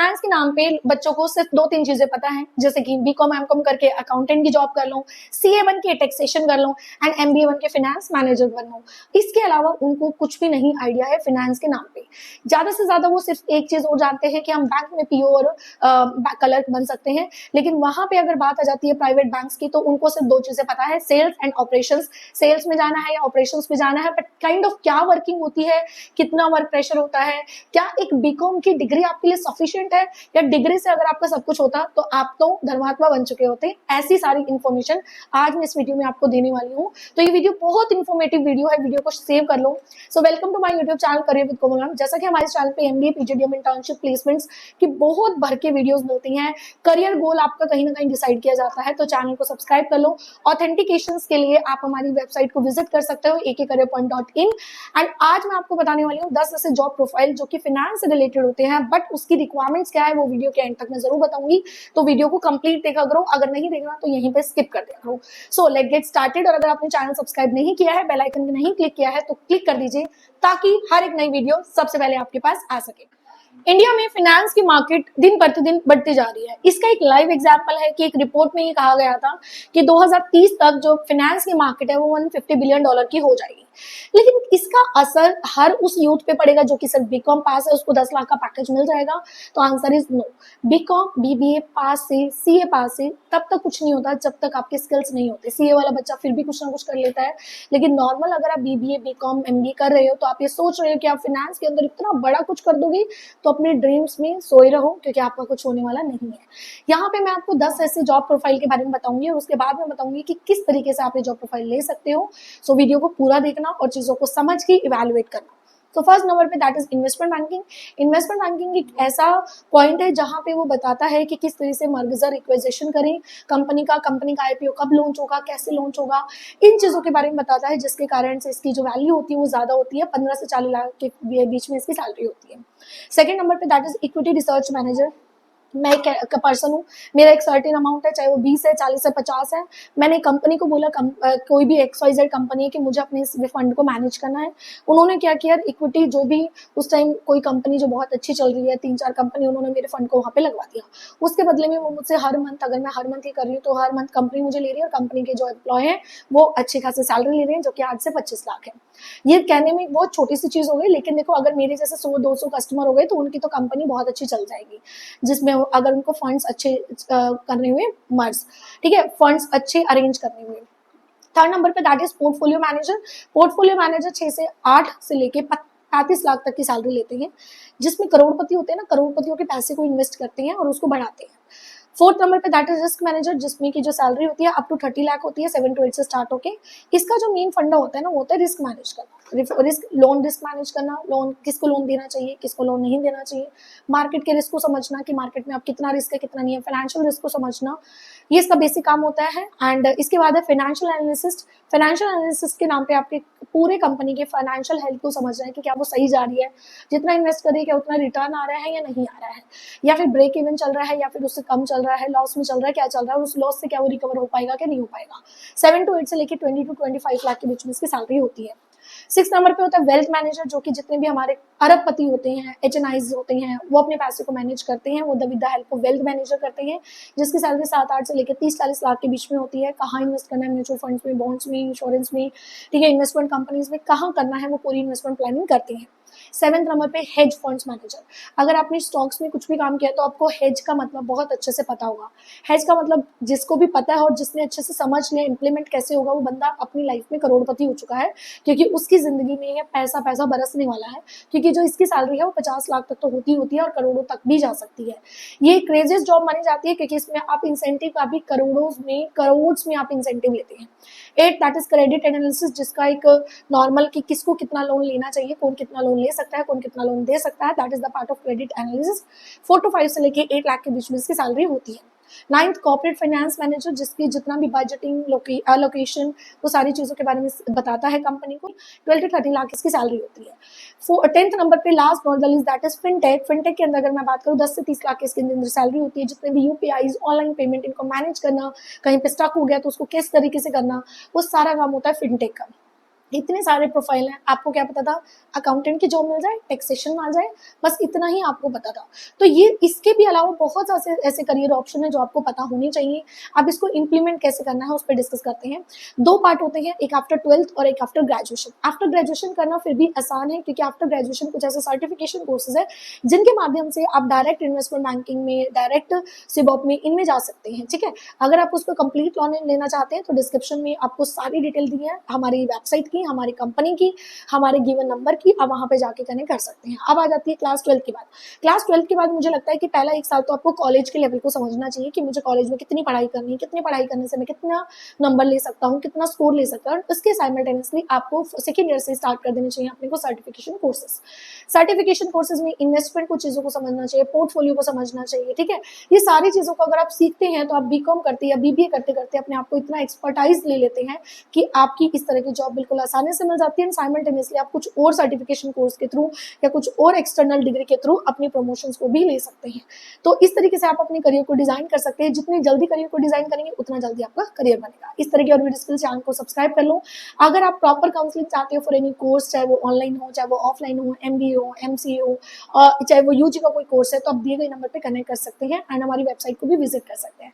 Finance के नाम पे बच्चों को सिर्फ 2-3 चीजें पता है, जैसे कि बीकॉम एमकॉम करके अकाउंटेंट की जॉब कर लो, सीए बन के टैक्सेशन कर लो एंड एमबीए बन के फाइनेंस मैनेजर बन लो। इसके अलावा उनको कुछ भी नहीं आइडिया है फाइनेंस के नाम पे। ज्यादा से ज्यादा वो सिर्फ एक चीज और जानते हैं कि हम बैंक में पीओ और क्लर्क बन सकते हैं, लेकिन वहां पे अगर बात आ जाती है प्राइवेट बैंक्स की तो उनको सिर्फ 2 चीजें पता है, सेल्स एंड ऑपरेशंस। सेल्स में जाना है या ऑपरेशंस में जाना है, बट काइंड ऑफ क्या वर्किंग होती है, कितना वर्क प्रेशर होता है, क्या एक बीकॉम की डिग्री आपके लिए सफिशिएंट है, या डिग्री से अगर आपका सब कुछ होता तो आप तो धर्मात्मा बन चुके होते। ऐसी सारी इंफॉर्मेशन आज मैं इस वीडियो में आपको देने वाली हूँ। तो ये वीडियो बहुत इंफॉर्मेटिव वीडियो है, वीडियो को सेव कर लो। So welcome to my YouTube channel career with Komal ma'am. जैसा कि हमारे चैनल पे एमबीए, पीजीडीएम, इंटर्नशिप, प्लेसमेंट्स की बहुत भर के वीडियोस मिलती हैं। करियर गोल आपका कहीं ना कहीं डिसाइड किया जाता है, तो चैनल को सब्सक्राइब कर लो। ऑथेंटिकेशंस के लिए आप हमारी वेबसाइट को विजिट कर सकते हो akcareerpoint.in। एंड आज मैं आपको बताने वाली हूँ 10 ऐसे जॉब प्रोफाइल जो कि फाइनेंस से रिलेटेड होते हैं, बट उसकी रिक्वायरमेंट्स क्या है वो वीडियो के एंड तक मैं जरूर बताऊंगी। तो वीडियो को कंप्लीट देखा करो, अगर नहीं देखना तो यहीं पे स्किप कर दिया करो। So let get started. और अगर आपने चैनल सब्सक्राइब नहीं किया है, बेल आइकन नहीं क्लिक किया है, तो क्लिक कर दीजिए ताकि हर एक नई वीडियो सबसे पहले आपके पास आ सके। इंडिया में फाइनेंस की मार्केट दिन प्रतिदिन बढ़ती जा रही है। इसका एक लाइव एग्जांपल है कि एक रिपोर्ट में ये कहा गया था कि 2030 तक जो फाइनेंस की मार्केट है वो $150 बिलियन की हो जाएगी। लेकिन इसका असर हर उस यूथ पे पड़ेगा जो कि सिर्फ बीकॉम पास है, उसको 10 लाख का पैकेज मिल जाएगा? तो answer is no. BCom, BBA pass से, सीए पास से तब तक कुछ नहीं होता जब तक आपके स्किल्स नहीं होते। सीए वाला बच्चा फिर भी कुछ ना कुछ कर लेता है, लेकिन नॉर्मल अगर आप बीबीए, बीकॉम, एमबीए कर रहे हो तो आप ये सोच रहे हो कि आप फाइनेंस के अंदर इतना बड़ा कुछ कर दोगे, तो अपने ड्रीम्स में सोए रहो, क्योंकि आपका कुछ होने वाला नहीं है। यहाँ पे मैं आपको 10 ऐसे जॉब प्रोफाइल के बारे में बताऊंगी और उसके बाद में बताऊंगी कि किस तरीके से आप ये जॉब प्रोफाइल ले सकते हो। सो वीडियो को पूरा देखना और चीजों को समझ के इवैल्यूएट करना। तो फर्स्ट नंबर पे that is investment banking. Investment banking एक ऐसा पॉइंट है जहां पे वो बताता है कि किस तरह से मर्जर इक्विजिशन करें, कंपनी का आईपीओ कब लॉन्च होगा, कैसे लॉन्च होगा, इन चीजों के बारे में बताता है, जिसके कारण से इसकी जो वैल्यू होती है वो ज्यादा होती है। 15 से 40 लाख के बीच में इसकी सैलरी होती है। सेकेंड नंबर पे that is equity research manager. मैं एक पर्सन हूँ, मेरा एक सर्टेन अमाउंट है, चाहे वो 20 है, 40 है, 50 है। मैंने कंपनी को बोला कोई भी XYZ कंपनी है कि मुझे अपने इस फंड को मैनेज करना है। उन्होंने क्या किया, इक्विटी जो भी उस टाइम कोई कंपनी जो बहुत अच्छी चल रही है, 3-4 कंपनी, उन्होंने मेरे फंड को वहां पे लगवा दिया। उसके बदले में वो मुझसे हर मंथ, अगर मैं हर मंथ ही कर रही हूँ तो हर मंथ कंपनी मुझे ले रही है और कंपनी के जो एम्प्लॉय है वो अच्छी खासी सैलरी ले रहे हैं, जो कि 8 से 25 लाख है। ये कहने में बहुत छोटी सी चीज हो गई, लेकिन देखो अगर मेरे जैसे 100-200 कस्टमर हो गए तो उनकी तो कंपनी बहुत अच्छी चल जाएगी, जिसमें अगर उनको फंड्स अच्छे करने हुए मर्ज, ठीक है, फंड्स अच्छे अरेंज करने हुए। थर्ड नंबर पे that is portfolio manager. Portfolio manager 6 से 8 से लेके 35 लाख तक की सैलरी लेते हैं, जिसमें करोड़पति होते हैं ना, करोड़पतियों के पैसे को इन्वेस्ट करते हैं और उसको बढ़ाते हैं। फोर्थ नंबर पे दैट इज रिस्क मैनेजर, जिसमें की जो सैलरी होती है अप टू 30 लाख होती है, 7 to 8 से स्टार्ट होके। इसका जो मेन फंडा होता है ना, वो होता है रिस्क मैनेज करना, रिस्क मैनेज करना, लोन किसको लोन देना चाहिए, किसको लोन नहीं देना चाहिए, मार्केट के रिस्क को समझना कि मार्केट में अब कितना रिस्क है, कितना नहीं है, फाइनेंशियल रिस्क को समझना, ये इसका बेसिक काम होता है। एंड इसके बाद है फाइनेंशियल एनालिसिस्ट। फाइनेंशियल एनालिसिस्ट के नाम पे आपके पूरे कंपनी के फाइनेंशियल हेल्थ को समझना है कि क्या वो सही जा रही है, जितना इन्वेस्ट करिए क्या उतना रिटर्न आ रहा है या नहीं आ रहा है, या फिर ब्रेक इवन चल रहा है या फिर उससे कम चल रहा है, लॉस में चल रहा है, क्या चल रहा है, उस लॉस से क्या वो रिकवर हो पाएगा कि नहीं हो पाएगा। 7 to 8 से लेकर 20 to 25 लाख के बीच में इसकी सैलरी होती है। 6 नंबर पे होता है वेल्थ मैनेजर, जो कि जितने भी हमारे अरबपति होते हैं, HNIs होते हैं, वो अपने पैसे को मैनेज करते हैं, वो with the help of wealth manager करते हैं, जिसकी सैलरी 7-8 से लेकर 30-40 लाख के बीच में होती है। कहाँ इन्वेस्ट करना है, म्यूचुअल फंड्स में, बॉन्ड्स में, इंश्योरेंस में, ठीक है, इन्वेस्टमेंट कंपनीज में कहाँ करना है, वो पूरी इन्वेस्टमेंट प्लानिंग करते हैं। 7th नंबर पे हेज फंड्स मैनेजर। अगर आपने स्टॉक्स में कुछ भी काम किया तो आपको हेज का मतलब बहुत अच्छे से पता होगा। हेज का मतलब जिसको भी पता है और जिसने अच्छे से समझ लिया इम्प्लीमेंट कैसे होगा, वो बंदा अपनी लाइफ में करोड़पति हो चुका है, क्योंकि उसकी जिंदगी में पैसा पैसा बरसने वाला है, क्योंकि जो इसकी सैलरी है वो 50 लाख तक तो होती है और करोड़ों तक भी जा सकती है। ये क्रेजियस्ट जॉब मानी जाती है, क्योंकि इसमें आप इंसेंटिव का भी करोड़ में आप इंसेंटिव लेते हैं। 8 दैट इज क्रेडिट एनालिसिस, जिसका एक नॉर्मल कि किसको कितना लोन लेना चाहिए, कौन कितना लोन ले सकता है, कौन कितना लोन दे सकता है, that is the part of credit analysis. 4 to 5 से लेके 8 लाख के बीच में इसकी सैलरी होती है। 9th कॉर्पोरेट फाइनेंस मैनेजर, जिसकी जितना भी बजटिंग, एलोकेशन, वो सारी चीजों के बारे में बताता है कंपनी को। 12 to 13 लाख इसकी सैलरी होती है। 10th नंबर पे last not the least that is fintech. Fintech के अंदर अगर मैं बात करूँ 10 से 30 लाख की इसके अंदर सैलरी होती है, जितने भी UPIs, ऑनलाइन पेमेंट, इनको मैनेज करना, कहीं पे स्टक हो गया तो उसको किस तरीके से करना, वो सारा काम होता है फिनटेक का। इतने सारे प्रोफाइल हैं, आपको क्या पता था अकाउंटेंट की जॉब मिल जाए, टैक्सेशन में आ जाए, बस इतना ही आपको पता था। तो ये इसके भी अलावा बहुत ऐसे ऐसे करियर ऑप्शन है जो आपको पता होने चाहिए। अब इसको इम्प्लीमेंट कैसे करना है उस पर डिस्कस करते हैं। दो पार्ट होते हैं, एक आफ्टर 12th और एक आफ्टर ग्रेजुएशन। आफ्टर ग्रेजुएशन करना फिर भी आसान है, क्योंकि आफ्टर ग्रेजुएशन कुछ ऐसे सर्टिफिकेशन कोर्सेज है जिनके माध्यम से आप डायरेक्ट इन्वेस्टमेंट बैंकिंग में, डायरेक्ट सिबॉप में, इनमें जा सकते हैं। ठीक है, अगर आप उसको कंप्लीट नॉलेज लेना चाहते हैं तो डिस्क्रिप्शन में आपको सारी डिटेल दी है हमारी वेबसाइट की, हमारी कंपनी की, हमारे गिवन नंबर की, आप वहां पे जाके कनेक्ट कर सकते हैं। अब आ जाती है क्लास 12th की बात। क्लास 12th के बाद मुझे लगता है कि पहला एक साल तो आपको कॉलेज के लेवल को समझना चाहिए कि मुझे कॉलेज में कितनी पढ़ाई करनी है, कितनी पढ़ाई करने से मैं कितना नंबर ले सकता हूँ, कितना स्कोर ले सकता हूँ। उसके साइमल्टेनियसली आपको सेकेंड ईयर से स्टार्ट कर देने चाहिए अपने को सर्टिफिकेशन कोर्सेज। सर्टिफिकेशन कोर्सेज में इन्वेस्टमेंट कुछ चीजों को समझना चाहिए, पोर्टफोलियो को समझना चाहिए। ठीक है, ये सारी चीजों को अगर आप सीखते हैं तो आप बीकॉम करते या बीबीए करते करते अपने आप को इतना एक्सपर्टाइज ले लेते हैं कि आपकी इस तरह की जॉब बिल्कुल आसानी से मिल जाती है। साइमल्टेनियसली आप कुछ और सर्टिफिकेशन कोर्स के थ्रू या कुछ और एक्सटर्नल डिग्री के थ्रू अपनी प्रमोशंस को भी ले सकते हैं। तो इस तरीके से आप अपने करियर को डिजाइन कर सकते हैं। जितनी जल्दी करियर को डिजाइन करेंगे उतना जल्दी आपका करियर बनेगा। इस तरह की और वीडियोस के लिए चैनल को सब्सक्राइब कर लो। अगर आप प्रॉपर काउंसलिंग चाहते हो फॉर एनी कोर्स, चाहे वो ऑनलाइन हो, चाहे वो ऑफलाइन हो, एमबीए हो, एमसीए हो, चाहे वो यूजी का कोई कोर्स है, तो आप दिए गए नंबर पे कनेक्ट कर सकते हैं एंड हमारी वेबसाइट को भी विजिट कर सकते हैं।